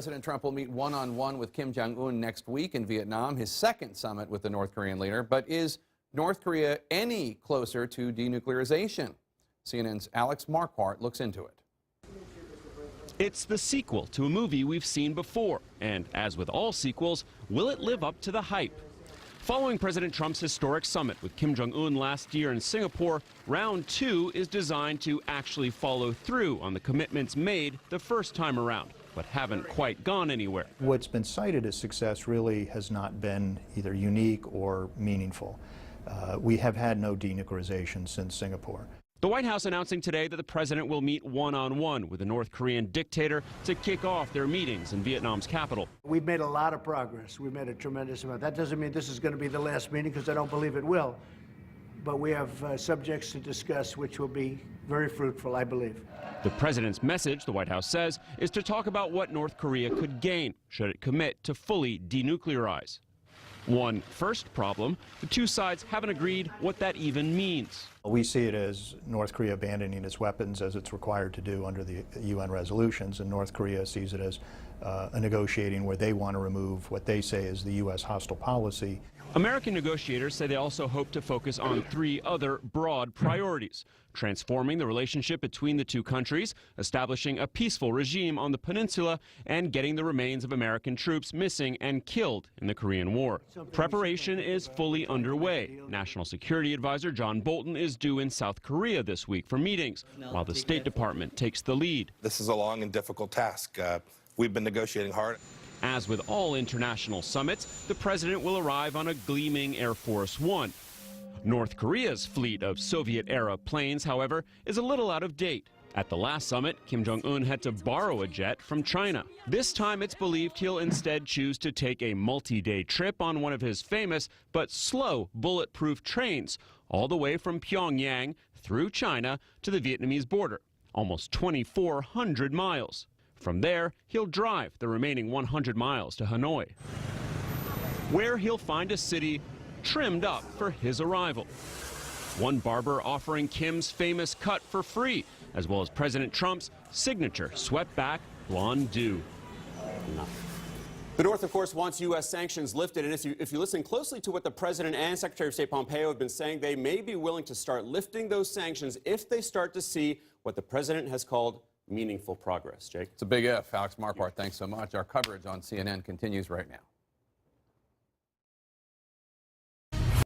President Trump will meet one-on-one with Kim Jong-un next week in Vietnam, his second summit with the North Korean leader. But is North Korea any closer to denuclearization? CNN's Alex Marquardt looks into it. It's the sequel to a movie we've seen before, and as with all sequels, will it live up to the hype? Following President Trump's historic summit with Kim Jong-un last year in Singapore, round two is designed to actually follow through on the commitments made the first time around, but haven't quite gone anywhere. What's been cited as success really has not been either unique or meaningful. We have had no denuclearization since Singapore. The White House announcing today that the president will meet one-on-one with the North Korean dictator to kick off their meetings in Vietnam's capital. We've made a lot of progress. We've made a tremendous amount. That doesn't mean this is going to be the last meeting, because I don't believe it will. But we have subjects to discuss which will be very fruitful, I believe. The president's message, the White House says, is to talk about what North Korea could gain should it commit to fully denuclearize. One first problem, the two sides haven't agreed what that even means. We see it as North Korea abandoning its weapons as it's required to do under the UN resolutions, and North Korea sees it as a negotiating where they want to remove what they say is the U.S. hostile policy. American negotiators say they also hope to focus on three other broad priorities: transforming the relationship between the two countries, establishing a peaceful regime on the peninsula, and getting the remains of American troops missing and killed in the Korean War. Preparation is fully underway. National Security Advisor John Bolton is due in South Korea this week for meetings, while the State Department takes the lead. This is a long and difficult task. We've been negotiating hard. As with all international summits, the president will arrive on a gleaming Air Force One. North Korea's fleet of Soviet-era planes, however, is a little out of date. At the last summit, Kim Jong-un had to borrow a jet from China. This time, it's believed he'll instead choose to take a multi-day trip on one of his famous but slow bulletproof trains, all the way from Pyongyang through China to the Vietnamese border, almost 2,400 miles. From there, he'll drive the remaining 100 miles to Hanoi, where he'll find a city trimmed up for his arrival. One barber offering Kim's famous cut for free, as well as President Trump's signature swept-back blonde do. The North, of course, wants U.S. sanctions lifted, and if you listen closely to what the President and Secretary of State Pompeo have been saying, they may be willing to start lifting those sanctions if they start to see what the President has called meaningful progress. Jake? It's a big if. Alex Marquardt, thanks so much. Our coverage on CNN continues right now.